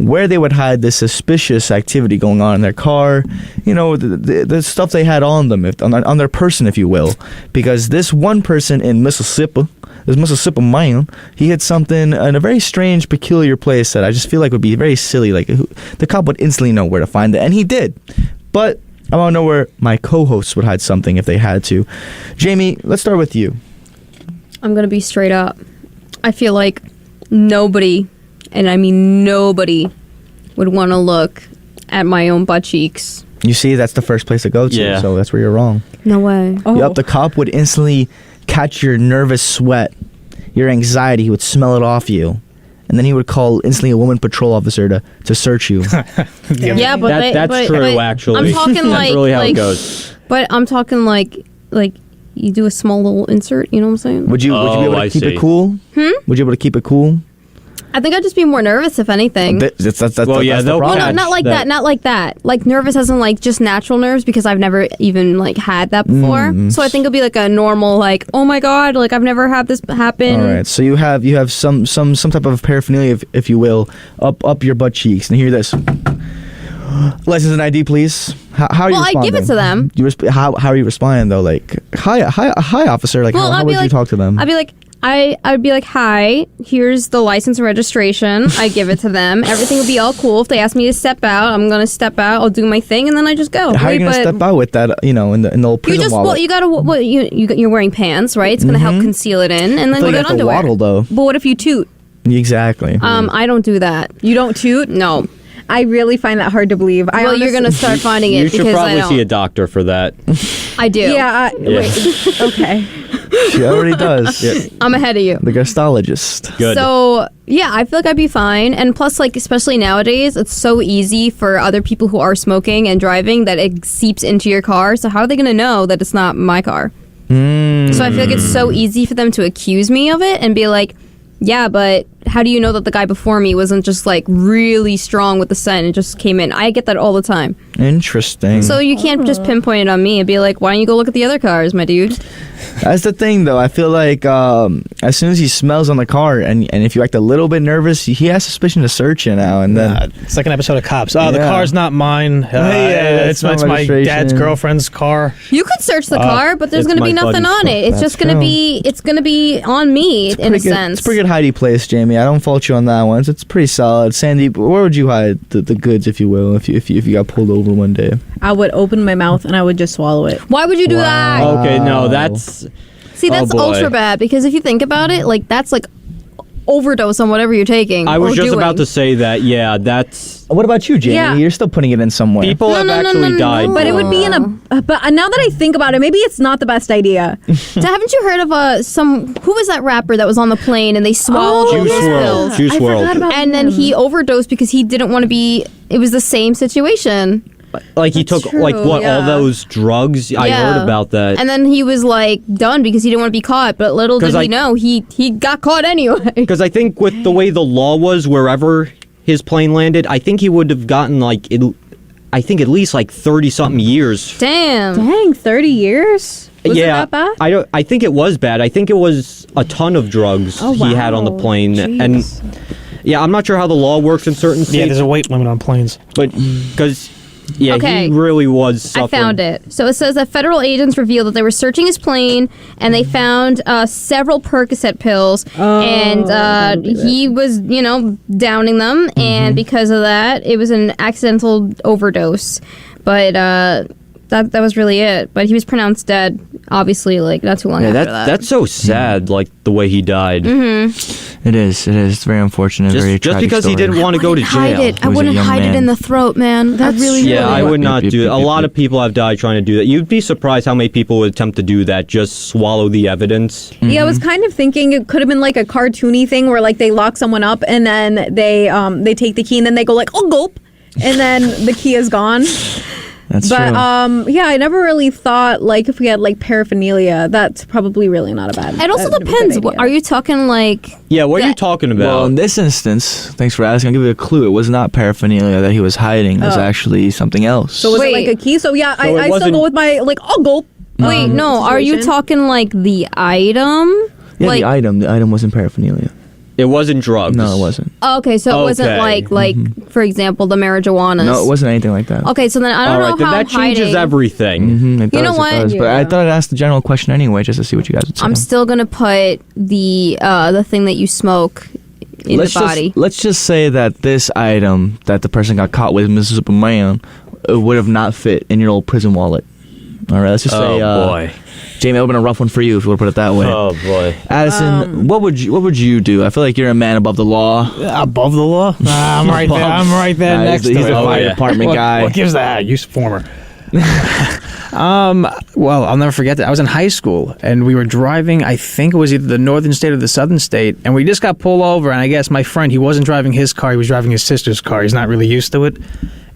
where they would hide this suspicious activity going on in their car, the stuff they had on them, on their person, if you will. Because this one person in Mississippi, this Mississippi man, he had something in a very strange, peculiar place that I just feel like would be very silly. Like, the cop would instantly know where to find it, and he did. But I want to know where my co-hosts would hide something if they had to. Jamie, let's start with you. I'm going to be straight up. I feel like nobody, and I mean nobody, would want to look at my own butt cheeks. You see, that's the first place to go to, so that's where you're wrong. No way. Oh. Yep, the cop would instantly catch your nervous sweat, your anxiety. He would smell it off you. And then he would call instantly a woman patrol officer to search you. Yeah, but that's true, actually. I'm talking that's really how it goes. But I'm talking like you do a small little insert, you know what I'm saying? Would you be able to keep it cool? Would you be able to keep it cool? I think I'd just be more nervous, if anything. That's the problem. No, not like that. Not like that. Like, nervous as in, like, just natural nerves, because I've never even, like, had that before. So I think it'll be, like, a normal, like, oh, my God, like, I've never had this happen. All right. So you have some type of paraphernalia, if you will, up your butt cheeks. And hear this. License and ID, please. How are you responding? Well, I give it to them. How are you responding, though? Like, hi, officer. Like, how would you talk to them? I'd be like, hi, here's the license and registration. I give it to them. Everything will be all cool. If they ask me to step out, I'm going to step out. I'll do my thing, and then I just go. How are you going to step out with that, in the old prison wallet? You're wearing pants, right? It's going to help conceal it in, and then you get underwear. Waddle, though. But what if you toot? Exactly. I don't do that. You don't toot? No. I really find that hard to believe. You're going to start finding it because I don't. You should probably see a doctor for that. I do. Yeah. Wait. Okay. She already does. Yeah. I'm ahead of you. The gastologist. Good. So, yeah, I feel like I'd be fine. And plus, like, especially nowadays, it's so easy for other people who are smoking and driving that it seeps into your car. So how are they going to know that it's not my car? So I feel like it's so easy for them to accuse me of it and be like, yeah, but how do you know that the guy before me wasn't just, like, really strong with the scent and just came in? I get that all the time. Interesting. So you can't just pinpoint it on me and be like, why don't you go look at the other cars, my dude? That's the thing, though. I feel like as soon as he smells on the car, and if you act a little bit nervous, he has suspicion to search you now. And then it's like an episode of Cops. Oh, the car's not mine. It's my dad's girlfriend's car. You could search the car, but there's going to be nothing on it. It's just going to be on me in a sense. It's a pretty good hidey place, Jamie. I don't fault you on that one. It's pretty solid. Sandy, where would you hide the goods, if you will, if you got pulled over one day? I would open my mouth and I would just swallow it. Why would you do that? Okay, no, that's... See, that's ultra bad, because if you think about it, like, that's like overdose on whatever you're taking. I was just about to say that, yeah, that's... What about you, Jamie? Yeah. You're still putting it in somewhere. People have actually died. But it would be in a... But now that I think about it, maybe it's not the best idea. So haven't you heard of who was that rapper that was on the plane and they swallowed all those pills? Juice WRLD. And then he overdosed because he didn't want to be... It was the same situation. Like, he took, all those drugs? I heard about that. And then he was, like, done because he didn't want to be caught. But little did he know, he got caught anyway. Because I think with the way the law was, wherever his plane landed, I think he would have gotten, like, at least, like, 30-something years. Dang, 30 years? Was it that bad? I think it was bad. I think it was a ton of drugs he had on the plane. Jeez. And, yeah, I'm not sure how the law works in certain states. Yeah, there's a weight limit on planes. But, because... Yeah, okay. He really was suffering. I found it. So it says that federal agents revealed that they were searching his plane and they found several Percocet pills. And he was, downing them. And because of that, it was an accidental overdose. But that was really it. But he was pronounced dead, obviously, like, not too long after that. That's so sad, like, the way he died. It is. It's very unfortunate. Very just because story. he didn't want to go to jail. I wouldn't hide it in the throat, man. I would not do it. A lot of people have died trying to do that. You'd be surprised how many people would attempt to do that, just swallow the evidence. Yeah, I was kind of thinking it could have been like a cartoony thing where, like, they lock someone up and then they take the key and then they go like, oh, gulp, and then the key is gone. That's true. Yeah, I never really thought, like, if we had, like, paraphernalia, that's probably really not a bad idea. It also depends. Are you talking, like... Yeah, what are you talking about? Well, in this instance, thanks for asking, I'll give you a clue. It was not paraphernalia that he was hiding. It was actually something else. So was it, like, a key? So, yeah, I still go with my, like, oh, gulp. Wait, no, are you talking, like, the item? Yeah, the item wasn't paraphernalia. It wasn't drugs. No, it wasn't. Oh, okay, so it wasn't Okay. like for example, the marijuana. No, it wasn't anything like that. Okay, so then I All don't right, know then how that changes hiding. everything. It You know does, what? It does. But I Yeah. thought I'd ask the general question anyway, just to see what you guys would say. I'm still gonna put the thing that you smoke in the body. Let's just say that this item that the person got caught with, Mississippi Man, would have not fit in your old prison wallet. All right, let's just say, boy. Jamie, it would have been a rough one for you if you would put it that way. Oh boy. Addison, what would you do? I feel like you're a man above the law. Above the law? Nah, I'm right there. I'm right there Nah, next he's to the it. fire yeah. department What- guy. What gives that? Use former. Well, I'll never forget that. I was in high school and we were driving, I think it was either the northern state or the southern state, and we just got pulled over, and I guess my friend, he wasn't driving his car, he was driving his sister's car. He's not really used to it.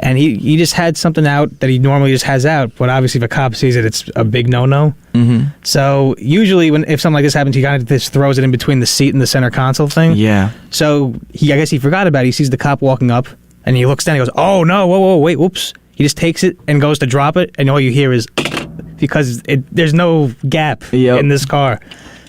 And he just had something out that he normally just has out, but obviously if a cop sees it, it's a big no-no. Mm-hmm. So usually if something like this happens, he kind of just throws it in between the seat and the center console thing. Yeah. So I guess he forgot about it. He sees the cop walking up, and he looks down. He goes, "Oh no! Whoa! Wait! Whoops!" He just takes it and goes to drop it, and all you hear is because there's no gap Yep. in this car.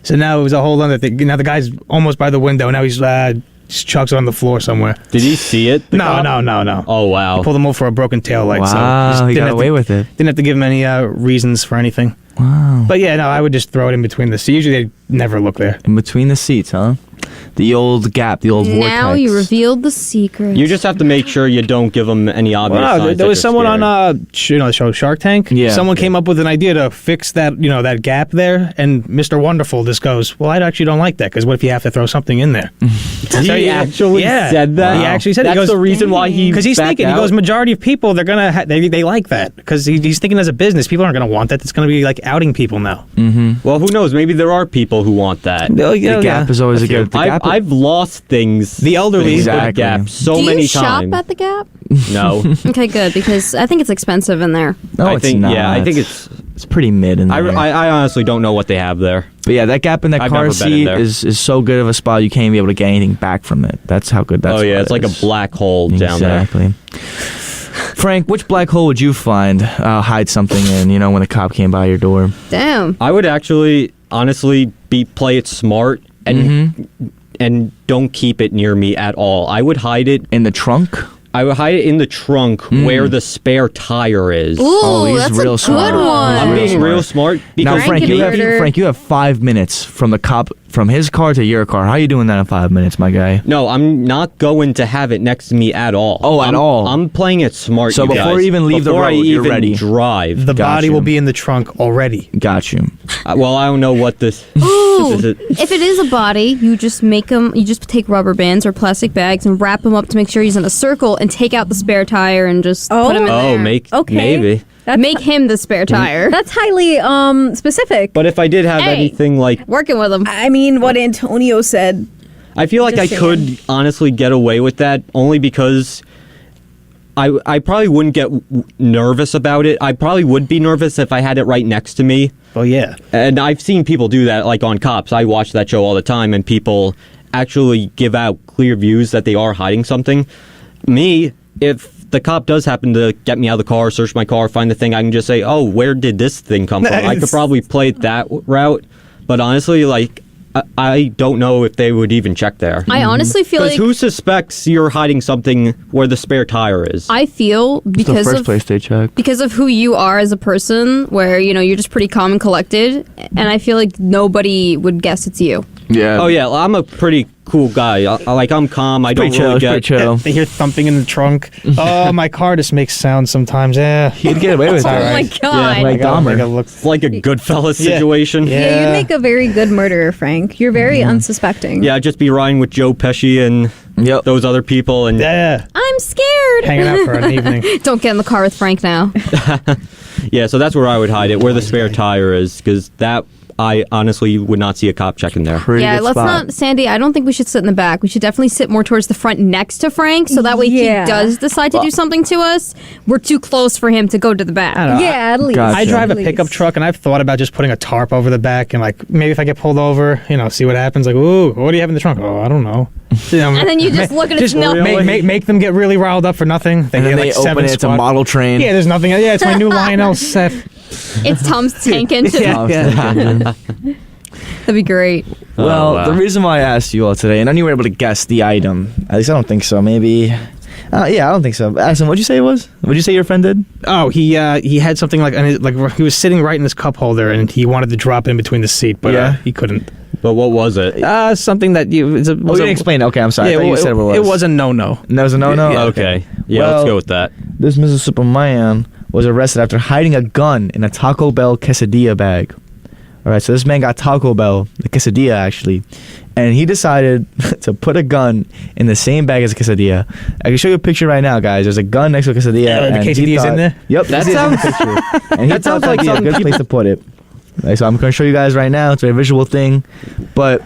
So now it was a whole other thing. Now the guy's almost by the window. Now he's just chucks it on the floor somewhere. Did he see it? the No. cop? Oh wow. Pulled him over for a broken tail light. so Wow, just he didn't got have away to- with it. Didn't have to give him any reasons for anything. Wow. But yeah, no, I would just throw it in between the seats. Usually they never look there. In between the seats, huh? The old gap, the old vortex. Now you revealed the secret. You just have to make sure you don't give them any obvious Well, no, signs there that was you're someone scared. on the show Shark Tank. Yeah. Someone came up with an idea to fix that that gap there, and Mr. Wonderful just goes, "Well, I actually don't like that because what if you have to throw something in there?" He actually said that. He actually said it. That's He goes, the reason why he because he's backed thinking. He out? goes, majority of people they're gonna they like that because he's thinking as a business, people aren't gonna want that. It's gonna be like outing people now. Well, who knows? Maybe there are people who want that. The gap is always a good. I've lost things. The elderly. Exactly. with Gap so Do many you shop times. at the Gap? No. Okay, good, because I think it's expensive in there. No, I it's think not. yeah. I think it's. it's pretty mid in I, there. I honestly don't know what they have there. But yeah, that gap in that I've car never been in seat there. is so good of a spot you can't even be able to get anything back from it. That's how good that's. Oh yeah, it's like a black hole down there. Exactly. Frank, which black hole would you find hide something in? When a cop came by your door. Damn. I would actually, honestly, play it smart and don't keep it near me at all. I would hide it. In the trunk? I would hide it in the trunk where the spare tire is. Ooh, he's that's real a smart. good one. I'm real being smart. real smart Now, because Frank Frank, can you have 5 minutes from the cop from his car to your car. How are you doing that in 5 minutes, my guy? No, I'm not going to have it next to me at all. Oh, at all? I'm playing it smart. So you before guys. you even leave the Before I road, you're even ready. drive. The Got body you. will be in the trunk already. Got you. Well, I don't know what this. Ooh, Is it- if it is a body, you just you just take rubber bands or plastic bags and wrap them up to make sure he's in a circle and take out the spare tire and just put him in Oh, there. Okay. maybe. Make him the spare tire. That's highly specific. But if I did have Hey. anything like, Working with him. I mean, what Antonio said. I feel like I Just could saying. honestly get away with that only because I probably wouldn't get nervous about it. I probably would be nervous if I had it right next to me. Well, yeah. And I've seen people do that, like on Cops. I watch that show all the time, and people actually give out clear views that they are hiding something. Me, if the cop does happen to get me out of the car, search my car, find the thing, I can just say, oh, where did this thing come from? I could probably play it that route. But honestly, like, I don't know if they would even check there. I honestly feel Because like who suspects you're hiding something where the spare tire is? I feel The because first of place they check. because of who you are as a person, where you're just pretty calm and collected, and I feel like nobody would guess it's you. Yeah. Oh, yeah, I'm a pretty cool guy. I'm calm. I don't Pretty chill. really It's get... pretty chill. They hear thumping in the trunk. Oh, my car just makes sounds sometimes. Yeah. He'd get away with Oh it. my right. god. like I gotta Dahmer. make it look. It's like a Goodfellas Yeah. situation. Yeah. Yeah, you'd make a very good murderer, Frank. You're very unsuspecting. Yeah, I'd just be riding with Joe Pesci and Yep. those other people. And Yeah. I'm scared. Hanging out for an evening. Don't get in the car with Frank now. yeah, so that's where I would hide it, where the spare tire is, because that I honestly would not see a cop checking there. Pretty Yeah, good let's spot. not, Sandy. I don't think we should sit in the back. We should definitely sit more towards the front next to Frank, so that way Yeah. he does decide to do something to us. We're too close for him to go to the back. I don't know. Yeah, at least. Gotcha. I drive a At least. pickup truck, and I've thought about just putting a tarp over the back, and like maybe if I get pulled over, see what happens. Like, ooh, what do you have in the trunk? Oh, I don't know. And then you just look at it. Just No, make them get really riled up for nothing. And then get, they like, open 7 it. It's a squad- model train. Yeah, there's nothing. Yeah, it's my new Lionel set. it's Tom's tank engine. Yeah. That'd be great. Well, wow. the reason why I asked you all today, and none of you were able to guess the item. At least I don't think so. Maybe. Yeah, I don't think so. Addison, what'd you say it was? What'd you say your friend did? Oh, he had something like he was sitting right in his cup holder, and he wanted to drop in between the seat, but Yeah. he couldn't. But what was it? Something that you. Oh, you didn't explain it. Okay, I'm sorry. I thought you said what it was. It was a no-no. That was a no-no? Yeah, Okay. Yeah, Well, let's go with that. This Mississippi man was arrested after hiding a gun in a Taco Bell quesadilla bag. All right, so this man got Taco Bell, the quesadilla actually, and he decided to put a gun in the same bag as a quesadilla. I can show you a picture right now, guys. There's a gun next to a quesadilla. Yeah, the and he quesadilla's thought- in there? Yep, That quesadilla's in sounds- the picture. And he that thought sounds that'd like be a something good place to put it. Like, so I'm going to show you guys right now. It's a very visual thing, but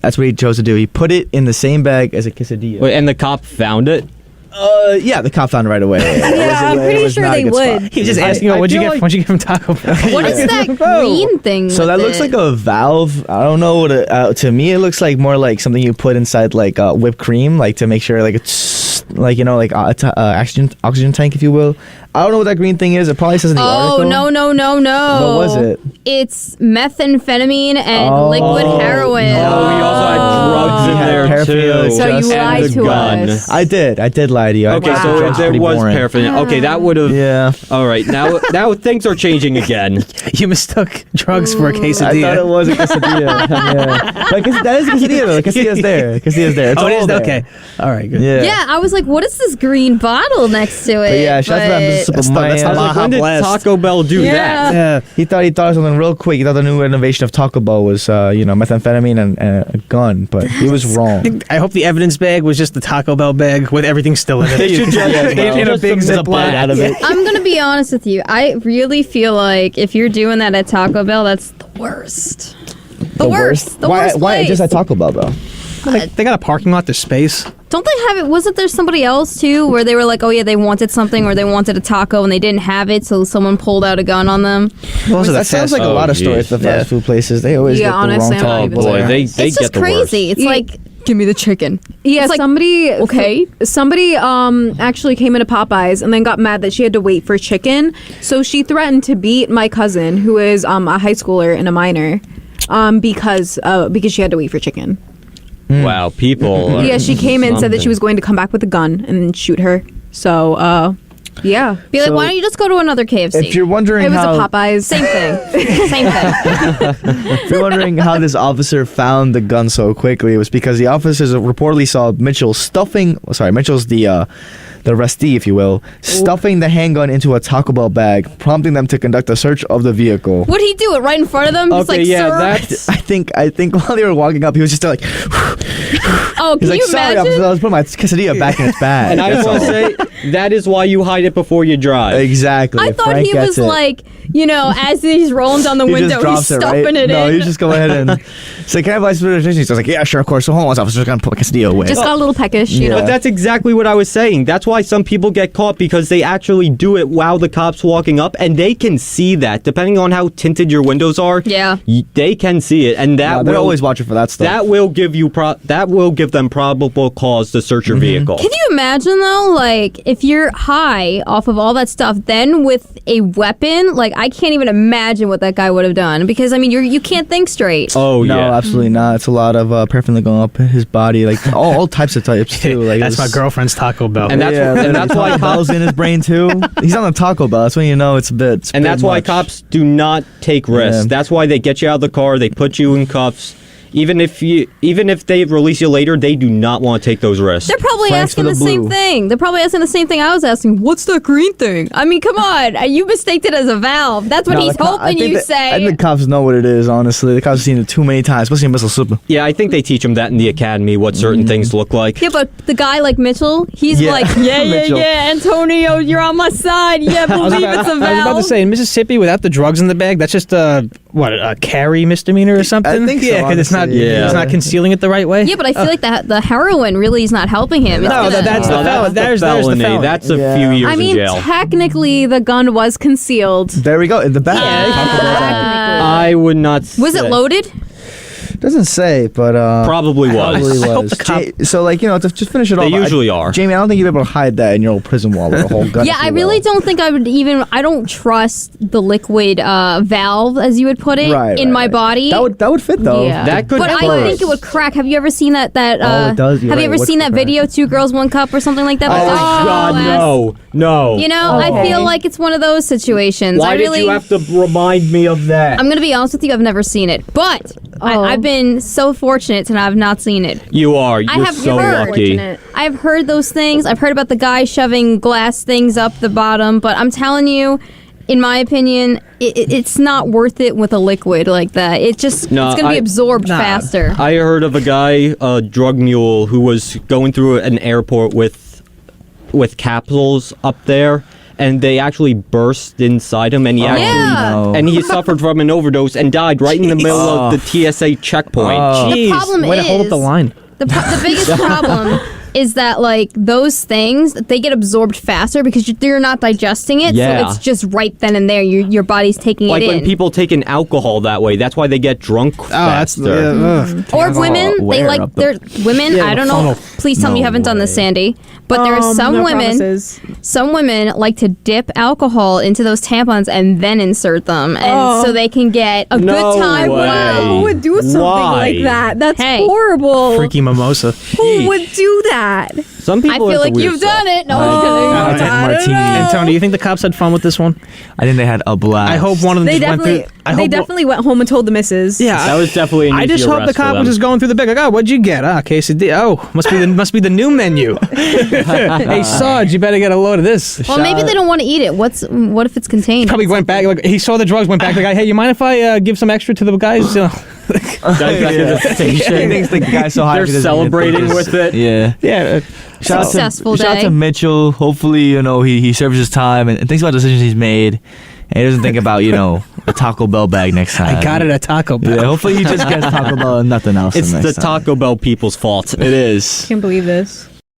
that's what he chose to do. He put it in the same bag as a quesadilla. Wait, and the cop found it? Yeah, the cop found it right away. Yeah, I'm pretty sure they would. He was just I- asking, I what'd you feel get? like- What'd you get from Taco Bell? What is that green thing? So that with looks it? like a valve. I don't know what. To me, it looks like more like something you put inside like whipped cream, like to make sure like it's like like oxygen tank, if you will. I don't know what that green thing is. It probably says in the Oh, article. no. What was it? It's methamphetamine and Oh. liquid heroin. Oh, we also had drugs He in had there paraphernalia too. So you just- And lied the to gun. us. I did lie to you. Okay, I- so it's there pretty was boring. paraphernalia. Okay, that would have. Yeah. All right, now things are changing again. You mistook drugs for a I thought quesadilla. it was a quesadilla. Yeah. But that is a quesadilla though. The quesilla's there. The quesilla's there. It's Oh, it all is? there. Okay. All right, good. Yeah. Yeah, I was like, what is this green bottle next to it? But yeah, shout out to that Mississippi That's the- man. that's the I was like, Baja when did Blast. Taco Bell do Yeah. that? Yeah. He thought of something real quick. He thought the new innovation of Taco Bell was, methamphetamine and a gun, but he was wrong. I hope the evidence bag was just the Taco Bell bag with everything still in it. They should just, they should in a just big submit Ziploc. that. out of it. I'm gonna be honest with you. I really feel like if you're doing that at Taco Bell, that's the worst. The worst. The Why? worst Why place. just at Taco Bell though? They got a parking lot. There's space. Don't they have it? Wasn't there somebody else too, where they were like, oh yeah, they wanted something or they wanted a taco and they didn't have it, so someone pulled out a gun on them. Those are the That sounds like a Oh, lot of stories. geez. The fast food places, they always Yeah, get the honestly, I'm wrong not type. even Oh boy, there. they It's get just the crazy. worst. It's like, give me the chicken. Yeah, It's like, somebody okay. Somebody actually came into Popeyes and then got mad that she had to wait for chicken. So she threatened to beat my cousin, who is a high schooler and a minor, because she had to wait for chicken. Wow, people. are Yeah, she came in and said that she something. was going to come back with a gun and shoot her. So yeah, Be like, So- why don't you just go to another KFC? If you're wondering it was how, a Popeyes. Same thing. Same thing. if you're wondering how this officer found the gun so quickly, it was because the officers reportedly saw Mitchell Mitchell's the arrestee, if you will, stuffing the handgun into a Taco Bell bag, prompting them to conduct a search of the vehicle. Would he do it right in front of them? Just Okay, like, yeah, sir. that's. I think while they were walking up, he was just like, Oh, he's can like, you sorry, imagine? officer, I was putting my quesadilla back in its bag. And I just That's want to all. say that is why you hide it before you drive. Exactly. I thought Frank he gets was it. like, as he's rolling down the He window, just drops he's it, stuffing right? it No, in. you just go ahead and say, "Can I have license plate registration?" He's like, "Yeah, sure, of course." So hold on, officer, gonna put my quesadilla away. Just got a little peckish, you Yeah. know. But that's exactly what I was saying. That's why some people get caught, because they actually do it while the cop's walking up, and they can see that. Depending on how tinted your windows are, Yeah. they can see it, and that No, they're will always watching for that stuff. that will give you that will give them probable cause to search your vehicle. Can you imagine though, like if you're high off of all that stuff, then with a weapon, like I can't even imagine what that guy would have done because I mean you can't think straight. Oh no, yeah. absolutely not. It's a lot of paraphernalia going up his body, like all types of types too. Like That's my it's- girlfriend's Taco Bell. And that's yeah, and that's why Taco cops Bell's in his brain too. He's on the Taco Bell. That's when you know it's a bit. and that's why much. cops do not take risks. Yeah. That's why they get you out of the car, they put you in cuffs. Even if they release you later, they do not want to take those risks. They're probably Thanks for asking the the same blue. thing. They're probably asking the same thing I was asking. What's that green thing? I mean, come on. You mistaked it as a valve. That's what No, he's the co- I hoping think you that- say. I think the cops know what it is. Honestly, the cops have seen it too many times, especially in Mississippi. Yeah, I think they teach them that in the academy, what certain things look like. Yeah, but the guy like Mitchell, he's Yeah, like, yeah, Mitchell. Antonio, you're on my side. Yeah, believe it's a I was about to valve. say in Mississippi, without the drugs in the bag, that's just a carry misdemeanor or something. think so, Yeah, because it's not. honestly. Yeah. It's not concealing it the right way. Yeah, but I feel like the heroin really is not helping him. It's No, gonna- that's the No, felon. There's the felony. felony. That's a Yeah. few years I mean, in jail. technically the gun was concealed. There we go in the back. Yeah. Taco Bell bag. I would not. Was it say- loaded? Doesn't say, but Probably was. probably I hope was. the cop- So, like, you know, to just finish it They off. usually are. Jamie, I don't think you'd be able to hide that in your old prison wall with a whole gun. Yeah, if I you really will. don't think I would even. I don't trust the liquid valve, as you would put it, Right, in right, my right. body. That would fit though. Yeah. That could But I burst. think it would crack. Have you ever seen that? Oh, it does. You're Have you right, ever it seen would that crack. video, 2 Girls, 1 Cup, or something like that? Oh, With the God, glass? no. You know, I feel like it's one of those situations. Why I really, did you have to remind me of that? I'm gonna be honest with you. I've never seen it, but I've been so fortunate to have not seen it. You are. You're have so heard. lucky. Fortunate. I've heard those things. I've heard about the guy shoving glass things up the bottom, but I'm telling you, in my opinion, it's not worth it with a liquid like that. It's just No, it's going to be I- absorbed faster. I heard of a guy, a drug mule, who was going through an airport with capsules up there, and they actually burst inside him, and he actually Yeah. No. and he suffered from an overdose and died right in the middle of the TSA checkpoint. Oh. The problem way to hold up is- the line. The biggest problem is that like those things they get absorbed faster because you're not digesting it, Yeah. so it's just right then and there. Your body's taking Like it when in. people take in alcohol that way, that's why they get drunk faster. Or women, they where like up the- they're women. Yeah, I the don't know. funnel. Please tell me you No haven't done this, way. Sandy. But there are some no women. promises. Some women like to dip alcohol into those tampons and then insert them, and so they can get a No good time. way. Who would do something Why? like that? That's Hey. horrible. Freaky mimosa. Who would do that? Some I people feel have like the weird you've stuff. done it. No, I I'm did kidding. martini. And Tony, you think the cops had fun with this one? I think they had a blast. I hope one of them They just went definitely, through. I they hope definitely went home and told the missus. Yeah, That was definitely an I easy just hope the arrest for cop was them. just going through the bag. Like, oh, what'd you get? Ah, quesadilla. Oh, must be the new menu. Hey, Sarge, you better get a load of this. Well, maybe they don't want to eat it. What if it's contained? Probably went back. Like he saw the drugs, went back to the guy. Hey, you mind if I give some extra to the guys? Guys back in the He station. thinks the guy's so high. They're he doesn't even celebrating think with it. Yeah. yeah. Shout Successful shout out day. to Mitchell. Hopefully, you know, he serves his time and thinks about decisions he's made. And he doesn't think about, you know, a Taco Bell bag next time. I got it at Taco Bell. Yeah, hopefully he just gets Taco Bell and nothing else. It's next the time. Taco Bell people's fault. It is. Can't believe this.